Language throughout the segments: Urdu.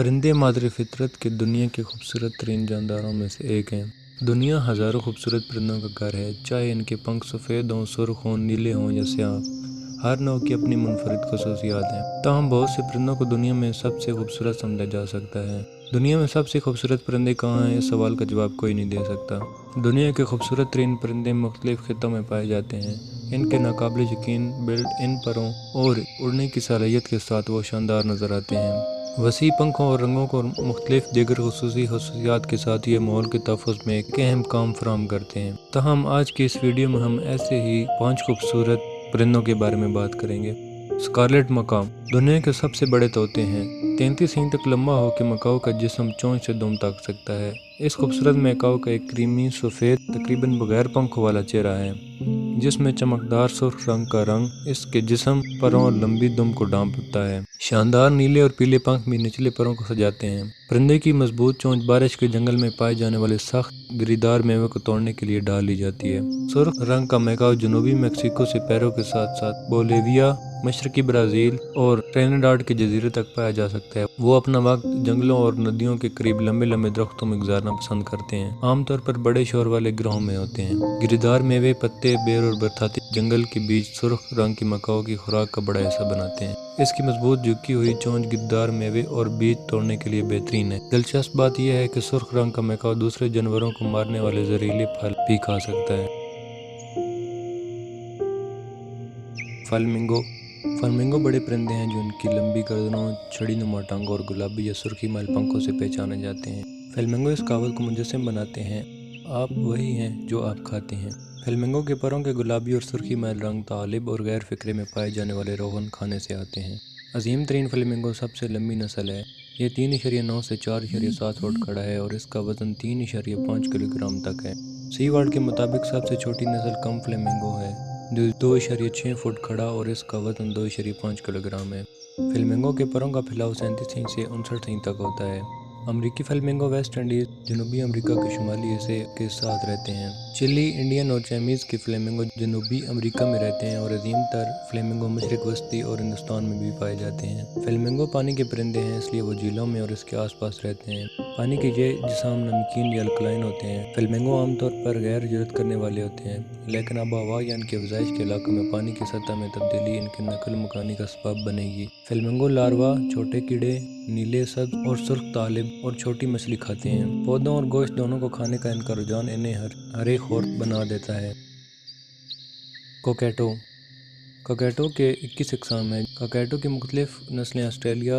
پرندے مادر فطرت کے دنیا کے خوبصورت ترین جانداروں میں سے ایک ہیں۔ دنیا ہزاروں خوبصورت پرندوں کا گھر ہے، چاہے ان کے پنکھ سفید ہوں، سرخ ہوں، نیلے ہوں یا سیاہ۔ ہر نوع کی اپنی منفرد خصوصیات ہیں، تاہم بہت سے پرندوں کو دنیا میں سب سے خوبصورت سمجھا جا سکتا ہے۔ دنیا میں سب سے خوبصورت پرندے کہاں ہیں، اس سوال کا جواب کوئی نہیں دے سکتا۔ دنیا کے خوبصورت ترین پرندے مختلف خطوں میں پائے جاتے ہیں۔ ان کے ناقابل یقین بلڈ ان پروں اور اڑنے کی صلاحیت کے ساتھ وہ شاندار نظر آتے ہیں۔ وسیع پنکھوں اور رنگوں اور مختلف دیگر خصوصیات کے ساتھ یہ ماحول کے تحفظ میں ایک اہم کام فراہم کرتے ہیں۔ تاہم آج کی اس ویڈیو میں ہم ایسے ہی 5 خوبصورت پرندوں کے بارے میں بات کریں گے۔ اسکارلیٹ مکاؤ دنیا کے سب سے بڑے طوطے ہیں۔ 33 انچ تک لمبا ہو کے مکاؤ کا جسم چونچ سے دم تک سکتا ہے۔ اس خوبصورت مکاؤ کا ایک کریمی سفید تقریباً بغیر پنکھوں والا چہرہ ہے، جس میں چمکدار سرخ رنگ کا رنگ اس کے جسم، پروں اور لمبی دم کو ڈھانپتا ہے۔ شاندار نیلے اور پیلے پنکھ بھی نچلے پروں کو سجاتے ہیں۔ پرندے کی مضبوط چونچ بارش کے جنگل میں پائے جانے والے سخت گری دار میوے کو توڑنے کے لیے ڈال لی جاتی ہے۔ سرخ رنگ کا مکاؤ جنوبی میکسیکو سے پیرو کے ساتھ ساتھ بولیویا، مشرقی برازیل اور ٹرینیڈاڈ کے جزیرے تک پایا جا سکتا ہے۔ وہ اپنا وقت جنگلوں اور ندیوں کے قریب لمبے لمبے درختوں میں گزارنا پسند کرتے ہیں، عام طور پر بڑے شور والے گروہوں میں ہوتے ہیں۔ گریدار میوے، پتے، بیر اور برساتی جنگل کے بیج سرخ رنگ کی مکاؤ کی خوراک کا بڑا حصہ بناتے ہیں۔ اس کی مضبوط جھکی ہوئی چونچ گریدار میوے اور بیج توڑنے کے لیے بہترین ہے۔ دلچسپ بات یہ ہے کہ سرخ رنگ کا مکاؤ دوسرے جانوروں کو مارنے والے زہریلے پھل بھی کھا سکتا ہے۔ فلمنگو بڑے پرندے ہیں جو ان کی لمبی گردنوں، چھڑی نما ٹانگوں اور گلابی یا سرخی مائل پنکھوں سے پہچانے جاتے ہیں۔ فلمنگو اس کہاوت کو مجسم بناتے ہیں، آپ وہی ہیں جو آپ کھاتے ہیں۔ فلمنگو کے پروں کے گلابی اور سرخی مائل رنگ طالب اور غیر فقرے میں پائے جانے والے روغن کھانے سے آتے ہیں۔ عظیم ترین فلمنگو سب سے لمبی نسل ہے۔ یہ 3.9 سے 4.7 فٹ کھڑا ہے اور اس کا وزن 3.5 کلو گرام تک ہے۔ سی ورلڈ کے مطابق سب سے چھوٹی نسل کم فلیمنگو ہے، جو 2.6 فٹ کھڑا اور اس کا وزن 2.5 کلو گرام ہے۔ فلیمنگو کے پروں کا پھیلاؤ 37 انچ سے 59 انچ تک ہوتا ہے۔ امریکی فلیمنگو ویسٹ انڈیز، جنوبی امریکہ کے شمالی حصے کے ساتھ رہتے ہیں۔ چلی، انڈین اور چائنیز کے فلیمنگو جنوبی امریکہ میں رہتے ہیں اور عظیم تر فلیمنگو مشرق وسطی اور ہندوستان میں بھی پائے جاتے ہیں۔ فلیمنگو پانی کے پرندے ہیں، اس لیے وہ جھیلوں میں اور اس کے آس پاس رہتے ہیں۔ پانی کے یہ جسام نمکین یا الکلائن ہوتے ہیں۔ فلیمنگو عام طور پر غیر ہجرت کرنے والے ہوتے ہیں، لیکن آب و ہوا یا ان کی افزائش کے علاقوں میں پانی کی سطح میں تبدیلی ان کے نقل مکانی کا سبب بنے گی۔ فلیمنگو لاروا چھوٹے کیڑے، نیلے، سبز اور سرخ طالب اور چھوٹی مچھلی کھاتے ہیں۔ پودوں اور گوشت دونوں کو کھانے کا ان کا رجحان انہیں ہرے خور بنا دیتا ہے۔ کوکیٹو کے 21 اقسام ہیں۔ کوکیٹو کی مختلف نسلیں آسٹریلیا،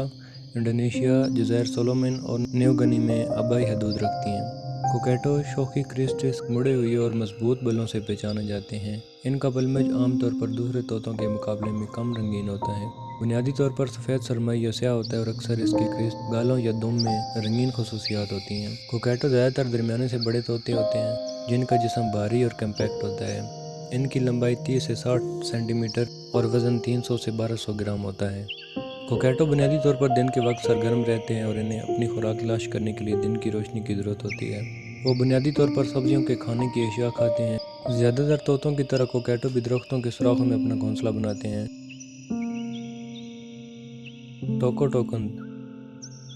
انڈونیشیا، جزائر سولومن اور نیو گنی میں آبائی حدود رکھتی ہیں۔ کوکیٹو شوخی کرسٹس، مڑے ہوئے اور مضبوط بلوں سے پہچانے جاتے ہیں۔ ان کا پلمج عام طور پر دوسرے طوطوں کے مقابلے میں کم رنگین ہوتا ہے، بنیادی طور پر سفید سرمئی یا سیاہ ہوتا ہے اور اکثر اس کی کرسٹ، گالوں یا دم میں رنگین خصوصیات ہوتی ہیں۔ کوکیٹو زیادہ تر درمیانے سے بڑے طوطے ہوتے ہیں، جن کا جسم بھاری اور کمپیکٹ ہوتا ہے۔ ان کی لمبائی 30 سے 60 سینٹی میٹر اور وزن 300 سے 1200 گرام ہوتا ہے۔ کوکیٹو بنیادی طور پر دن کے وقت سرگرم رہتے ہیں اور انہیں اپنی خوراک تلاش کرنے کے لیے دن کی روشنی کی ضرورت ہوتی ہے۔ وہ بنیادی طور پر سبزیوں کے کھانے کی اشیاء کھاتے ہیں۔ زیادہ تر طوطوں کی طرح کوکیٹو بھی درختوں کے سوراخوں میں اپنا گھونسلہ بناتے ہیں۔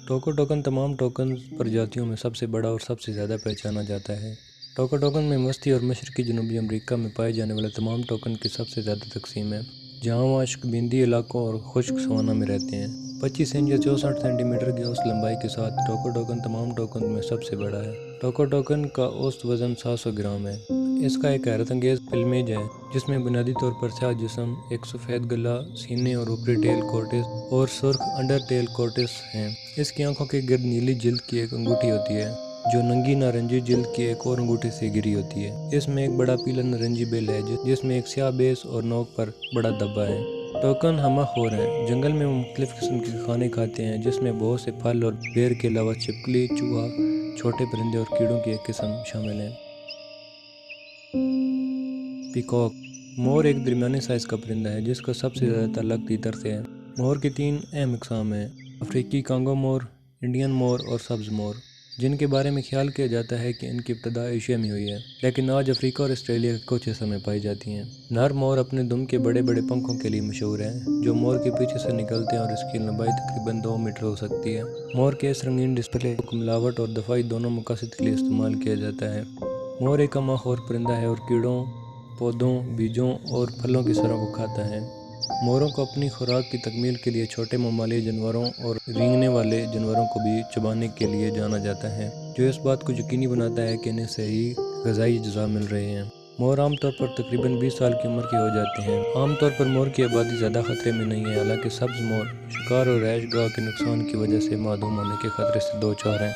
ٹوکو-ٹوکن تمام ٹوکن پرجاتیوں میں سب سے بڑا اور سب سے زیادہ پہچانا جاتا ہے۔ ٹوکو-ٹوکن میں وسطی اور مشرقی جنوبی امریکہ میں پائے جانے والے تمام ٹوکن کی سب سے زیادہ تقسیم ہے، جہاں وہ اشکبندی علاقوں اور خشک سوانا میں رہتے ہیں۔ 25 انچ یا 64 سینٹی میٹر کی اوسط لمبائی کے ساتھ ٹوکو-ٹوکن تمام ٹوکن میں سب سے بڑا ہے۔ ٹوکو-ٹوکن کا اوسط وزن 700 گرام ہے۔ اس کا ایک حیرت انگیز پلمیج ہے، جس میں بنیادی طور پر سیاہ جسم، ایک سفید گلا، سینے اور اوپری ٹیل کورٹس اور سرخ انڈر ٹیل کورٹس ہیں۔ اس کی آنکھوں کے گرد نیلی جلد کی ایک انگوٹھی ہوتی ہے، جو ننگی نارنجی جلد کی ایک اور انگوٹھی سے گری ہوتی ہے۔ اس میں ایک بڑا پیلا نارنجی بل ہے، جس میں ایک سیاہ بیس اور نوک پر بڑا دھبا ہے۔ ٹوکن ہمہ خور ہیں۔ جنگل میں وہ مختلف قسم کے کھانے کھاتے ہیں، جس میں بہت سے پھل اور بیر کے علاوہ چھپکلی، چوہا، چھوٹے پرندے اور کیڑوں کی ایک قسم شامل ہیں۔ پیکاک مور ایک درمیانے سائز کا پرندہ ہے، جس کا سب سے زیادہ تعلق تیتر سے ہے۔ مور کی 3 اہم اقسام ہیں: افریقی کانگو مور، انڈین مور اور سبز مور۔ جن کے بارے میں خیال کیا جاتا ہے کہ ان کی ابتدا ایشیا میں ہوئی ہے، لیکن آج افریقہ اور آسٹریلیا کے کچھ حصوں میں پائی جاتی ہیں۔ نر مور اپنے دم کے بڑے بڑے پنکھوں کے لیے مشہور ہے، جو مور کے پیچھے سے نکلتے ہیں اور اس کی لمبائی تقریباً 2 میٹر ہو سکتی ہے۔ مور کے اس رنگین ڈسپلے کو ملاوٹ اور دفاعی دونوں مقاصد کے لیے استعمال کیا جاتا ہے۔ مور ایک کم آخور پرندہ ہے اور کیڑوں، پودوں، بیجوں اور پھلوں کی سروں کو کھاتا ہے۔ موروں کو اپنی خوراک کی تکمیل کے لیے چھوٹے ممالی جانوروں اور رینگنے والے جانوروں کو بھی چبانے کے لیے جانا جاتا ہے، جو اس بات کو یقینی بناتا ہے کہ انہیں صحیح غذائی اجزاء مل رہے ہیں۔ مور عام طور پر تقریباً 20 سال کی عمر کے ہو جاتے ہیں۔ عام طور پر مور کی آبادی زیادہ خطرے میں نہیں ہے، حالانکہ سبز مور شکار اور رہائش گاہ کے نقصان کی وجہ سے معدوم ہونے کے خطرے سے دوچار ہیں۔